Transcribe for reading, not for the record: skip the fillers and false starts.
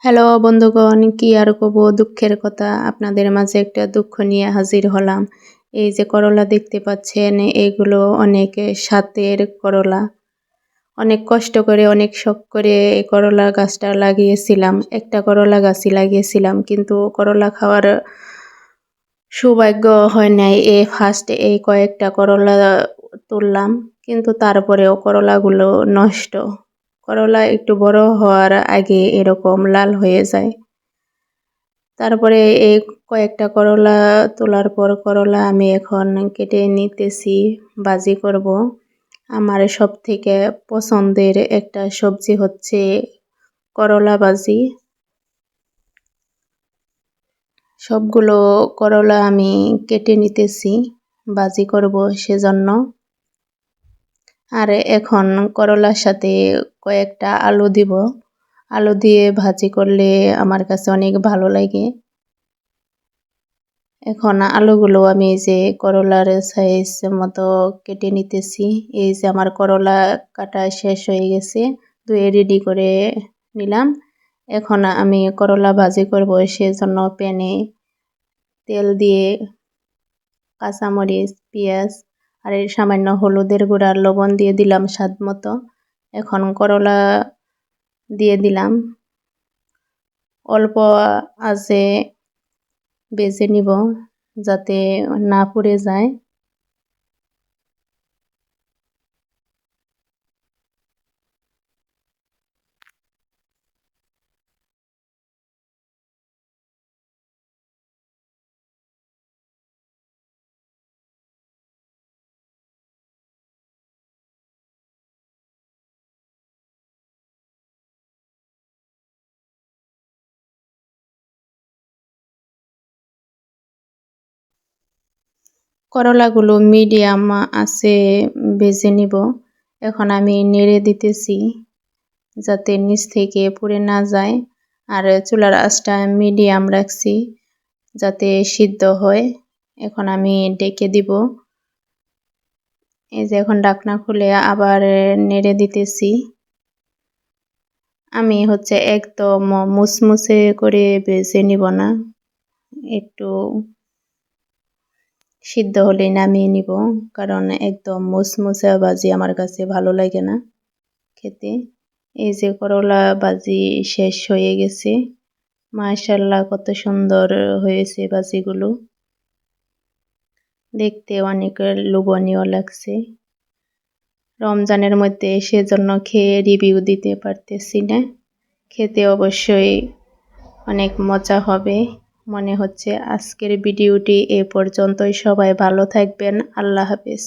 Hello বন্ধুগণ, কি আর কব, দুঃখের কথা। আপনাদের মাঝে একটা দুঃখ নিয়ে হাজির হলাম। এই যে করলা দেখতে পাচ্ছেন, এগুলো অনেক স্বাদের করলা। অনেক কষ্ট করে, অনেক শখ করে এই করলা গাছটা লাগিয়েছিলাম। একটা করলা গাছই লাগিয়েছিলাম, কিন্তু করলা খাওয়ার সৌভাগ্য হয় নাই। ফার্স্ট এই কয়েকটা করলা তুললাম, কিন্তু তারপরেও করলাগুলো নষ্ট। করলা একটু বড় হওয়ার আগে এরকম লাল হয়ে যায়। তারপরে এই কয়েকটা করলা তোলার পর করলা আমি এখন কেটে নিতেছি, ভাজি করব। আমার সব থেকে পছন্দের একটা সবজি হচ্ছে করলা ভাজি। সবগুলো করলা আমি কেটে নিতেছি, ভাজি করব সেজন্য। আর এখন করলার সাথে কয়েকটা আলু দিব। আলু দিয়ে ভাজি করলে আমার কাছে অনেক ভালো লাগে। এখন আলুগুলো আমি যে করলার সাইজ মতো কেটে নিতেছি। এই যে আমার করলা কাটা শেষ হয়ে গেছে, ধুয়ে রেডি করে নিলাম। এখন আমি করলা ভাজি করব, সেজন্য প্যানে তেল দিয়ে কাঁচামরিচ, পেঁয়াজ আর এই সামান্য হলুদের গুঁড়া, লবণ দিয়ে দিলাম স্বাদ মতো। এখন করলা দিয়ে দিলাম, অল্প আঁচে ভেজে নিব যাতে না পুড়ে যায়। করলাগুলো মিডিয়াম আঁচে ভেজে নিব। এখন আমি নেড়ে দিতেছি যাতে নিচ থেকে পুড়ে না যায়। আর চুলার আঁচটা মিডিয়াম রাখছি যাতে সিদ্ধ হয়। এখন আমি ডেকে দিব। এই যে এখন ঢাকনা খুলে আবার নেড়ে দিতেছি। আমি হচ্ছে একদম মুসমুসে করে ভেজে নিব না, একটু সিদ্ধ হলেই নামিয়ে নিব, কারণ একদম মুসমুসে ভাজি আমার কাছে ভালো লাগে না খেতে। এই যে করলা ভাজি শেষ হয়ে গেছে। মাশাআল্লাহ, কত সুন্দর হয়েছে ভাজিগুলো, দেখতে অনেক লোভনীয় লাগছে। রমজানের মধ্যে সেজন্য খেয়ে রিভিউ দিতে পারতেছি না। খেতে অবশ্যই অনেক মজা হবে মনে হচ্ছে। আজকের ভিডিওটি এ পর্যন্তই। সবাই ভালো থাকবেন। আল্লাহ হাফেজ।